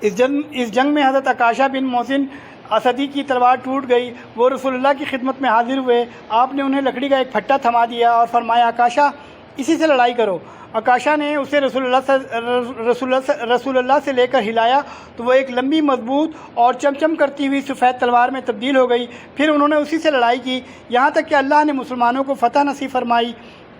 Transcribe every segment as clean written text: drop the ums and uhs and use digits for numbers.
اس جنگ میں حضرت عکاشہ بن محسن اسدی کی تلوار ٹوٹ گئی۔ وہ رسول اللہ کی خدمت میں حاضر ہوئے۔ آپ نے انہیں لکڑی کا ایک پھٹا تھما دیا اور فرمایا عکاشہ اسی سے لڑائی کرو۔ عکاشہ نے اسے رسول اللہ سے لے کر ہلایا تو وہ ایک لمبی مضبوط اور چمچم کرتی ہوئی سفید تلوار میں تبدیل ہو گئی۔ پھر انہوں نے اسی سے لڑائی کی یہاں تک کہ اللہ نے مسلمانوں کو فتح نصیب فرمائی۔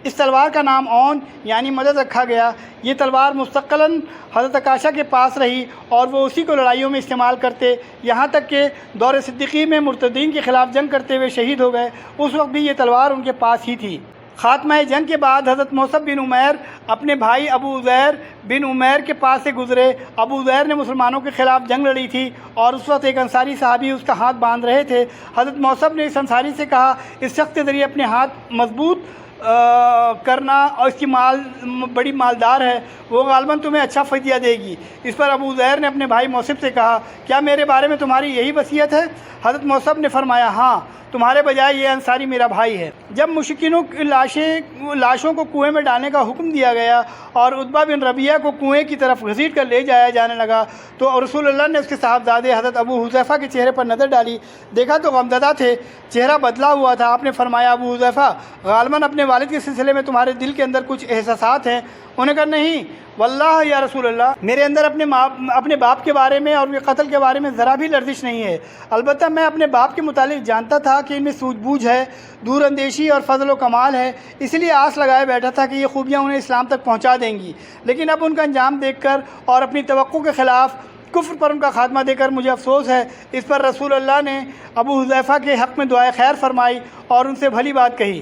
اس تلوار کا نام اون یعنی مدد رکھا گیا۔ یہ تلوار مستقلاً حضرت عکاشہ کے پاس رہی اور وہ اسی کو لڑائیوں میں استعمال کرتے، یہاں تک کہ دور صدیقی میں مرتدین کے خلاف جنگ کرتے ہوئے شہید ہو گئے۔ اس وقت بھی یہ تلوار ان کے پاس ہی تھی۔ خاتمہ جنگ کے بعد حضرت مصعب بن عمیر اپنے بھائی ابو عزیر بن عمیر کے پاس سے گزرے۔ ابو عزیر نے مسلمانوں کے خلاف جنگ لڑی تھی اور اس وقت ایک انصاری صحابی اس کا ہاتھ باندھ رہے تھے۔ حضرت مصعب نے اس انصاری سے کہا اس شخص کے ذریعے اپنے ہاتھ مضبوط کرنا اور اس کی بڑی مالدار ہے، وہ غالباً تمہیں اچھا فدیہ دے گی۔ اس پر ابو عزیر نے اپنے بھائی مصعب سے کہا کیا میرے بارے میں تمہاری یہی وصیت ہے؟ حضرت مصعب نے فرمایا ہاں، تمہارے بجائے یہ انصاری میرا بھائی ہے۔ جب مشرکینوں کی لاشوں کو کنویں میں ڈالنے کا حکم دیا گیا اور عتبہ بن ربیعہ کو کنویں کی طرف گھسیٹ کر لے جایا جانے لگا تو رسول اللہ نے اس کے صاحبزادے حضرت ابو حذیفہ کے چہرے پر نظر ڈالی، دیکھا تو غمزدہ تھے، چہرہ بدلا ہوا تھا۔ آپ نے فرمایا ابو حذیفہ غالباً اپنے والد کے سلسلے میں تمہارے دل کے اندر کچھ احساسات ہیں۔ انہوں نے کہا نہیں واللہ یا رسول اللہ، میرے اندر اپنے باپ کے بارے میں اور ان کے قتل کے بارے میں ذرا بھی لرزش نہیں ہے، البتہ میں اپنے باپ کے متعلق جانتا تھا کہ ان میں سوجھ بوجھ ہے، دور اندیشی اور فضل و کمال ہے، اس لیے آس لگائے بیٹھا تھا کہ یہ خوبیاں انہیں اسلام تک پہنچا دیں گی، لیکن اب ان کا انجام دیکھ کر اور اپنی توقع کے خلاف کفر پر ان کا خاتمہ دے کر مجھے افسوس ہے۔ اس پر رسول اللہ نے ابو حذیفہ کے حق میں دعائے خیر فرمائی اور ان سے بھلی بات کہی۔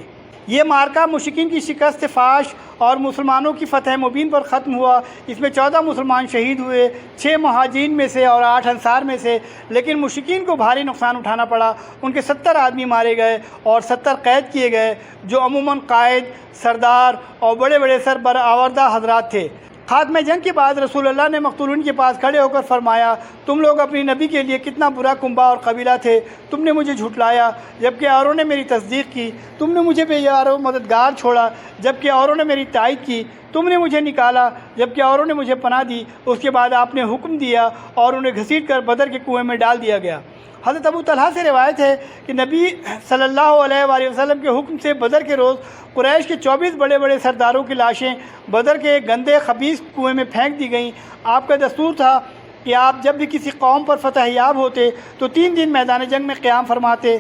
یہ معرکہ مشرکین کی شکست فاش اور مسلمانوں کی فتح مبین پر ختم ہوا۔ اس میں 14 مسلمان شہید ہوئے، 6 مہاجرین میں سے اور 8 انصار میں سے، لیکن مشرکین کو بھاری نقصان اٹھانا پڑا۔ ان کے 70 آدمی مارے گئے اور 70 قید کیے گئے جو عموماً قائد، سردار اور بڑے بڑے سربراہ حضرات تھے۔ خاتمہ جنگ کے بعد رسول اللہ نے مقتولین کے پاس کھڑے ہو کر فرمایا تم لوگ اپنی نبی کے لیے کتنا برا کنبہ اور قبیلہ تھے، تم نے مجھے جھٹلایا جبکہ اوروں نے میری تصدیق کی، تم نے مجھے بے یار و مددگار چھوڑا جبکہ اوروں نے میری تائید کی، تم نے مجھے نکالا جبکہ اوروں نے مجھے پناہ دی۔ اس کے بعد آپ نے حکم دیا اور انہیں گھسیٹ کر بدر کے کنویں میں ڈال دیا گیا۔ حضرت ابو طلحہ سے روایت ہے کہ نبی صلی اللہ علیہ وآلہ وسلم کے حکم سے بدر کے روز قریش کے 24 بڑے بڑے سرداروں کی لاشیں بدر کے گندے خبیث کنویں میں پھینک دی گئیں۔ آپ کا دستور تھا کہ آپ جب بھی کسی قوم پر فتح یاب ہوتے تو 3 دن میدان جنگ میں قیام فرماتے۔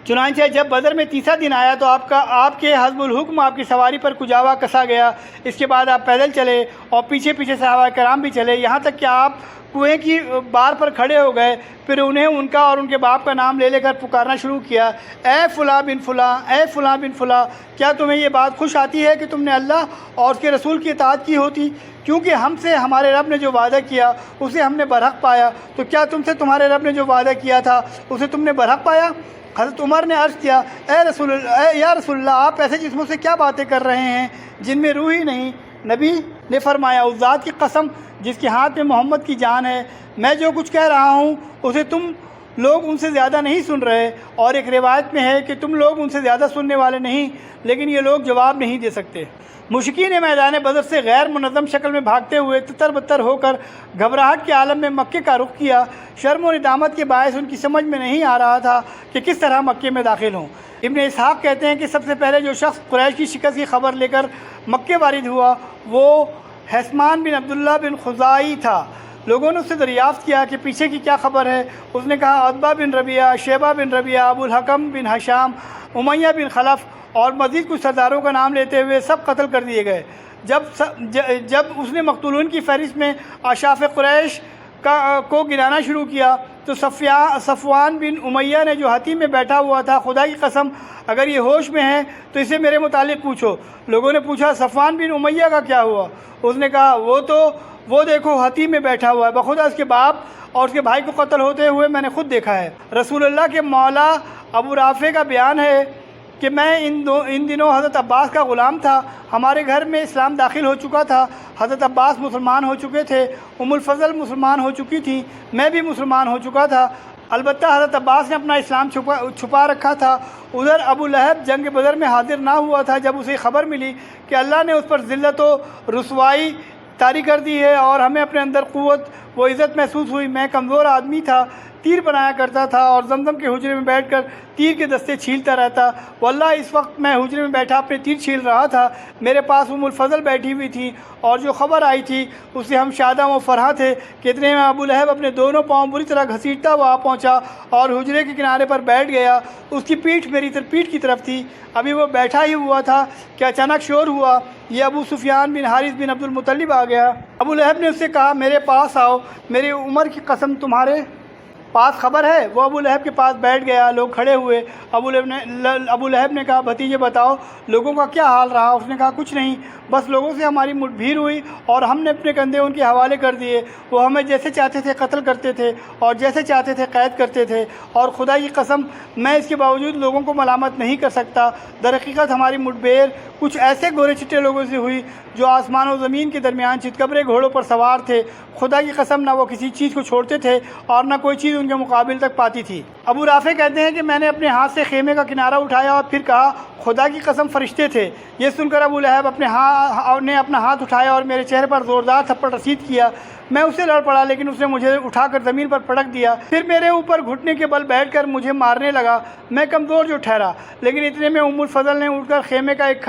چنانچہ جب بدر میں تیسرا دن آیا تو آپ کے حزب الحکم آپ کی سواری پر کجاوا کسا گیا۔ اس کے بعد آپ پیدل چلے اور پیچھے پیچھے صحابہ کرام بھی چلے، یہاں تک کہ آپ کنویں کی بار پر کھڑے ہو گئے۔ پھر انہیں ان کا اور ان کے باپ کا نام لے لے کر پکارنا شروع کیا، اے فلاں بن فلاں، اے فلاں بن فلاں، کیا تمہیں یہ بات خوش آتی ہے کہ تم نے اللہ اور اس کے رسول کی اطاعت کی ہوتی؟ کیونکہ ہم سے ہمارے رب نے جو وعدہ کیا اسے ہم نے برحق پایا، تو کیا تم سے تمہارے رب نے جو وعدہ کیا تھا اسے تم نے برحق پایا؟ حضرت عمر نے عرض کیا یا رسول اللہ، آپ ایسے جسموں سے کیا باتیں کر رہے ہیں جن میں روح ہی نہیں؟ نبی نے فرمایا اس ذات کی قسم جس کے ہاتھ میں محمد کی جان ہے، میں جو کچھ کہہ رہا ہوں اسے تم لوگ ان سے زیادہ نہیں سن رہے، اور ایک روایت میں ہے کہ تم لوگ ان سے زیادہ سننے والے نہیں، لیکن یہ لوگ جواب نہیں دے سکتے۔ مشرکین میدان بدر سے غیر منظم شکل میں بھاگتے ہوئے تتر بتر ہو کر گھبراہٹ کے عالم میں مکے کا رخ کیا۔ شرم و ندامت کے باعث ان کی سمجھ میں نہیں آ رہا تھا کہ کس طرح مکے میں داخل ہوں۔ ابن اسحاق کہتے ہیں کہ سب سے پہلے جو شخص قریش کی شکست کی خبر لے کر مکے وارد ہوا وہ حسمان بن عبداللہ بن خزائی تھا۔ لوگوں نے اس سے دریافت کیا کہ پیچھے کی کیا خبر ہے؟ اس نے کہا عتبہ بن ربیعہ، شیبہ بن ربیعہ، ابو الحکم بن ہشام، امیہ بن خلف اور مزید کچھ سرداروں کا نام لیتے ہوئے سب قتل کر دیے گئے۔ جب اس نے مقتولون کی فہرست میں اشراف قریش کو گرانا شروع کیا تو صفوان بن امیہ نے جو حتیم میں بیٹھا ہوا تھا، خدا کی قسم اگر یہ ہوش میں ہے تو اسے میرے متعلق پوچھو۔ لوگوں نے پوچھا صفوان بن امیہ کا کیا ہوا؟ اس نے کہا وہ دیکھو حتیم میں بیٹھا ہوا ہے، بخدا اس کے باپ اور اس کے بھائی کو قتل ہوتے ہوئے میں نے خود دیکھا ہے۔ رسول اللہ کے مولا ابو رافع کا بیان ہے کہ میں ان دنوں حضرت عباس کا غلام تھا، ہمارے گھر میں اسلام داخل ہو چکا تھا، حضرت عباس مسلمان ہو چکے تھے، ام الفضل مسلمان ہو چکی تھی، میں بھی مسلمان ہو چکا تھا، البتہ حضرت عباس نے اپنا اسلام چھپا رکھا تھا۔ ادھر ابو لہب جنگ بدر میں حاضر نہ ہوا تھا۔ جب اسے خبر ملی کہ اللہ نے اس پر ذلت و رسوائی طاری کر دی ہے اور ہمیں اپنے اندر قوت و عزت محسوس ہوئی۔ میں کمزور آدمی تھا، تیر بنایا کرتا تھا اور زمزم کے حجرے میں بیٹھ کر تیر کے دستے چھیلتا رہتا۔ واللہ اس وقت میں حجرے میں بیٹھا اپنے تیر چھیل رہا تھا، میرے پاس الفضل بیٹھی ہوئی تھی اور جو خبر آئی تھی اس سے ہم شاداں و فرحاں تھے کہ اتنے میں ابو لہب اپنے دونوں پاؤں بری طرح گھسیٹتا ہوا آ پہنچا اور حجرے کے کنارے پر بیٹھ گیا۔ اس کی پیٹھ میری پیٹھ کی طرف تھی۔ ابھی وہ بیٹھا ہی ہوا تھا کہ اچانک شور ہوا، یہ ابو سفیان بن حارث بن عبد المطلب آ گیا۔ ابو لہب نے اس سے کہا میرے پاس آؤ، میری عمر کی قسم تمہارے پاس خبر ہے؟ وہ ابو لہب کے پاس بیٹھ گیا۔ لوگ کھڑے ہوئے۔ ابو لہب نے کہا بھتیجے بتاؤ لوگوں کا کیا حال رہا؟ اس نے کہا کچھ نہیں، بس لوگوں سے ہماری مٹ بھیڑ ہوئی اور ہم نے اپنے کندھے ان کے حوالے کر دیے۔ وہ ہمیں جیسے چاہتے تھے قتل کرتے تھے اور جیسے چاہتے تھے قید کرتے تھے، اور خدا کی قسم میں اس کے باوجود لوگوں کو ملامت نہیں کر سکتا۔ در حقیقت ہماری مٹ بھیڑ کچھ ایسے گورے چٹے لوگوں سے ہوئی جو آسمان و زمین کے درمیان چتکبرے گھوڑوں پر سوار تھے۔ خدا کی قسم نہ وہ کسی چیز کو چھوڑتے تھے اور نہ کوئی چیز ان کے مقابل تک پاتی تھی۔ ابو رافع کہتے ہیں کہ میں نے اپنے ہاتھ سے خیمے کا کنارہ اٹھایا اور پھر کہا خدا کی قسم فرشتے تھے۔ یہ سن کر ابو لہب نے اپنا ہاتھ اٹھایا اور میرے چہرے پر زوردار تھپڑ رسید کیا۔ میں اس سے لڑ پڑا لیکن اس نے مجھے اٹھا کر زمین پر پٹک دیا، پھر میرے اوپر گھٹنے کے بل بیٹھ کر مجھے مارنے لگا۔ میں کمزور جو ٹھہرا، لیکن اتنے میں الفضل نے اٹھ کر خیمے کا ایک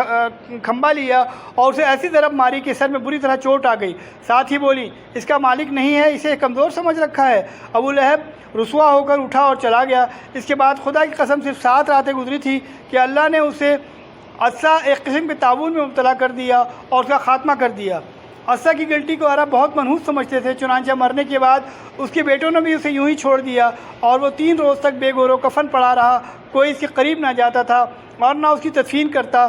کھمبا لیا اور اسے ایسی ضرب ماری کہ سر میں بری طرح چوٹ آ گئی۔ ساتھ ہی بولی اس کا مالک نہیں ہے، اسے کمزور سمجھ رکھا ہے۔ ابو لہب رسوا ہو کر اٹھا اور چلا گیا۔ اس کے بعد خدا کی قسم صرف 7 راتیں گزری تھی کہ اللہ نے اسے عصا ایک قسم کے تعاون میں مبتلا کر دیا اور اس کا خاتمہ کر دیا۔ عصا کی گلٹی کو عرب بہت منحوس سمجھتے تھے، چنانچہ مرنے کے بعد اس کے بیٹوں نے بھی اسے یوں ہی چھوڑ دیا اور وہ 3 روز تک بے گور و کفن پڑا رہا۔ کوئی اس کے قریب نہ جاتا تھا اور نہ اس کی تدفین کرتا۔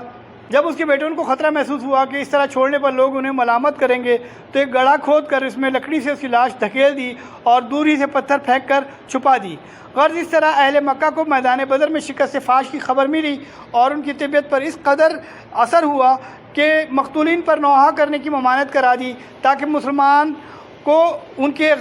جب اس کے بیٹوں کو خطرہ محسوس ہوا کہ اس طرح چھوڑنے پر لوگ انہیں ملامت کریں گے تو ایک گڑھا کھود کر اس میں لکڑی سے اس کی لاش دھکیل دی اور دور ہی سے پتھر پھینک کر چھپا دی۔ غرض اس طرح اہل مکہ کو میدان بدر میں شکست فاش کی خبر ملی اور ان کی طبیعت پر اس قدر اثر ہوا کہ مقتولین پر نوحہ کرنے کی ممانعت کرا دی تاکہ مسلمان کو ان کے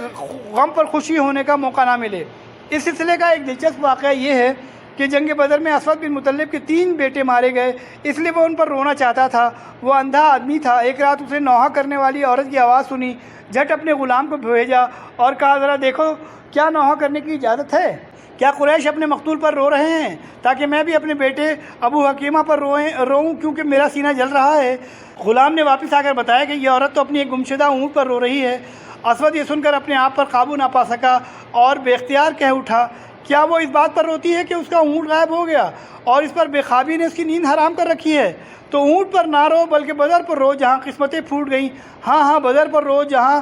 غم پر خوشی ہونے کا موقع نہ ملے۔ اس سلسلے کا ایک دلچسپ واقعہ یہ ہے کہ جنگ بدر میں اسود بن مطلب کے 3 بیٹے مارے گئے، اس لیے وہ ان پر رونا چاہتا تھا۔ وہ اندھا آدمی تھا۔ ایک رات اسے نوحہ کرنے والی عورت کی آواز سنی، جھٹ اپنے غلام کو بھیجا اور کہا ذرا دیکھو کیا نوحہ کرنے کی اجازت ہے؟ کیا قریش اپنے مقتول پر رو رہے ہیں تاکہ میں بھی اپنے بیٹے ابو حکیمہ پر روؤں کیونکہ میرا سینہ جل رہا ہے؟ غلام نے واپس آ کر بتایا کہ یہ عورت تو اپنی ایک گمشدہ اونٹ پر رو رہی ہے۔ اسود یہ سن کر اپنے آپ پر قابو نہ پا سکا اور بے اختیار کہہ اٹھا کیا وہ اس بات پر روتی ہے کہ اس کا اونٹ غائب ہو گیا اور اس پر بے خوابی نے اس کی نیند حرام کر رکھی ہے؟ تو اونٹ پر نہ رو بلکہ بدر پر رو جہاں قسمتیں پھوٹ گئیں۔ ہاں بدر پر رو جہاں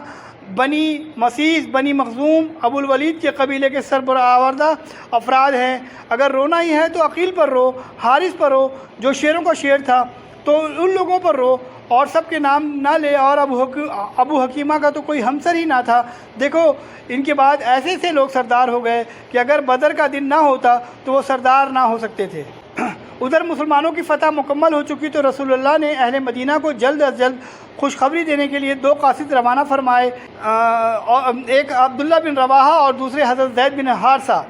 بنی مسیس بنی مخزوم ابو الولید کے قبیلے کے سربراہ افراد ہیں۔ اگر رونا ہی ہے تو عقیل پر رو، حارث پر رو جو شیروں کا شیر تھا، تو ان لوگوں پر رو اور سب کے نام نہ لے، اور ابو حکیمہ کا تو کوئی ہمسر ہی نہ تھا۔ دیکھو ان کے بعد ایسے لوگ سردار ہو گئے کہ اگر بدر کا دن نہ ہوتا تو وہ سردار نہ ہو سکتے تھے۔ ادھر مسلمانوں کی فتح مکمل ہو چکی تو رسول اللہ نے اہل مدینہ کو جلد از جلد خوشخبری دینے کے لیے 2 قاصد روانہ فرمائے، ایک عبداللہ بن رواحہ اور دوسرے حضرت زید بن حارثہ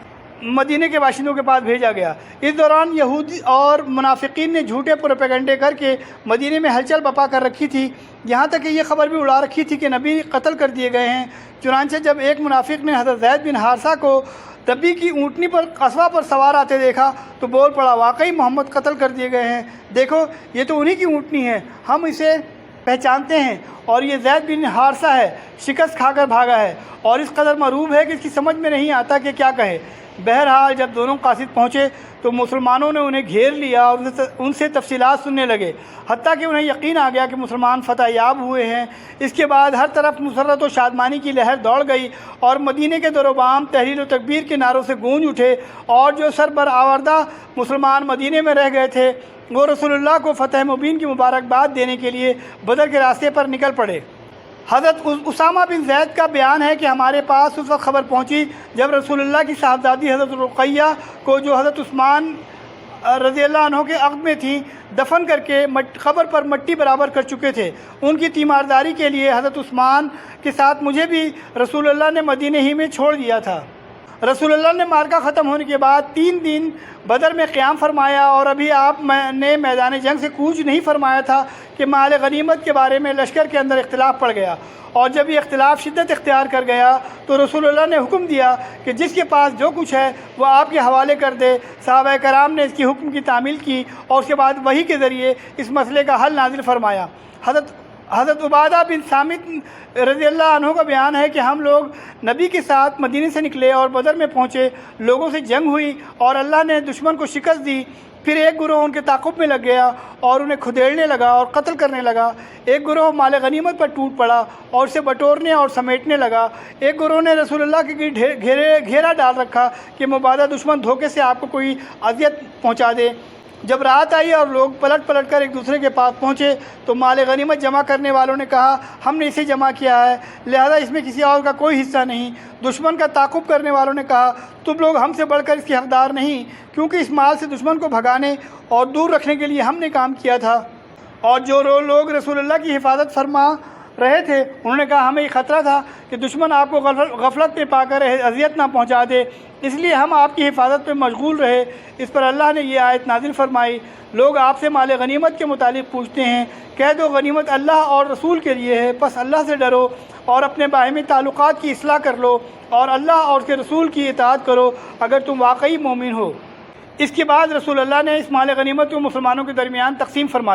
مدینہ کے باشندوں کے پاس بھیجا گیا۔ اس دوران یہودی اور منافقین نے جھوٹے پروپیگنڈے کر کے مدینہ میں ہلچل بپا کر رکھی تھی، یہاں تک کہ یہ خبر بھی اڑا رکھی تھی کہ نبی قتل کر دیے گئے ہیں۔ چنانچہ جب ایک منافق نے حضرت زید بن حارثہ کو نبی کی اونٹنی پر قصبہ پر سوار آتے دیکھا تو بول پڑا واقعی محمد قتل کر دیے گئے ہیں، دیکھو یہ تو انہی کی اونٹنی ہے، ہم اسے پہچانتے ہیں اور یہ زید بن حارثہ ہے، شکست کھا کر بھاگا ہے اور اس قدر مروب ہے کہ اس کی سمجھ میں نہیں آتا کہ کیا کہے۔ بہرحال جب دونوں قاصد پہنچے تو مسلمانوں نے انہیں گھیر لیا اور ان سے تفصیلات سننے لگے، حتیٰ کہ انہیں یقین آ گیا کہ مسلمان فتح یاب ہوئے ہیں۔ اس کے بعد ہر طرف مسرت و شادمانی کی لہر دوڑ گئی اور مدینے کے دور و بام تحلیل و تکبیر کے نعروں سے گونج اٹھے، اور جو سربراوردہ مسلمان مدینے میں رہ گئے تھے وہ رسول اللہ کو فتح مبین کی مبارکباد دینے کے لیے بدر کے راستے پر نکل پڑے۔ حضرت اسامہ بن زید کا بیان ہے کہ ہمارے پاس اس وقت خبر پہنچی جب رسول اللہ کی صاحبزادی حضرت رقیہ کو جو حضرت عثمان رضی اللہ عنہ کے عقد میں تھیں دفن کر کے قبر پر مٹی برابر کر چکے تھے، ان کی تیمارداری کے لیے حضرت عثمان کے ساتھ مجھے بھی رسول اللہ نے مدینہ ہی میں چھوڑ دیا تھا۔ رسول اللہ نے معرکہ ختم ہونے کے بعد 3 دن بدر میں قیام فرمایا، اور ابھی آپ نے میدان جنگ سے کوچ نہیں فرمایا تھا کہ مال غنیمت کے بارے میں لشکر کے اندر اختلاف پڑ گیا، اور جب یہ اختلاف شدت اختیار کر گیا تو رسول اللہ نے حکم دیا کہ جس کے پاس جو کچھ ہے وہ آپ کے حوالے کر دے۔ صحابہ کرام نے اس کی حکم کی تعمیل کی، اور اس کے بعد وحی کے ذریعے اس مسئلے کا حل نازل فرمایا۔ حضرت عبادہ بن صامت رضی اللہ عنہ کا بیان ہے کہ ہم لوگ نبی کے ساتھ مدینے سے نکلے اور بدر میں پہنچے، لوگوں سے جنگ ہوئی اور اللہ نے دشمن کو شکست دی۔ پھر ایک گروہ ان کے تعاقب میں لگ گیا اور انہیں کھدیڑنے لگا اور قتل کرنے لگا۔ ایک گروہ مال غنیمت پر ٹوٹ پڑا اور اسے بٹورنے اور سمیٹنے لگا۔ ایک گروہ نے رسول اللہ کے گھیرا ڈال رکھا کہ مبادہ دشمن دھوکے سے آپ کو کوئی اذیت پہنچا دے۔ جب رات آئی اور لوگ پلٹ کر ایک دوسرے کے پاس پہنچے تو مال غنیمت جمع کرنے والوں نے کہا ہم نے اسے جمع کیا ہے، لہذا اس میں کسی اور کا کوئی حصہ نہیں۔ دشمن کا تعاقب کرنے والوں نے کہا تم لوگ ہم سے بڑھ کر اس کے حقدار نہیں، کیونکہ اس مال سے دشمن کو بھگانے اور دور رکھنے کے لیے ہم نے کام کیا تھا۔ اور جو لوگ رسول اللہ کی حفاظت فرما رہے تھے انہوں نے کہا ہمیں یہ خطرہ تھا کہ دشمن آپ کو غفلت میں پا کر اذیت نہ پہنچا دے، اس لیے ہم آپ کی حفاظت پہ مشغول رہے۔ اس پر اللہ نے یہ آیت نازل فرمائی، لوگ آپ سے مال غنیمت کے متعلق پوچھتے ہیں، کہہ دو غنیمت اللہ اور رسول کے لیے ہے، پس اللہ سے ڈرو اور اپنے باہمی تعلقات کی اصلاح کر لو اور اللہ اور اس کے رسول کی اطاعت کرو اگر تم واقعی مومن ہو۔ اس کے بعد رسول اللہ نے اس مال غنیمت کو مسلمانوں کے درمیان تقسیم فرمایا۔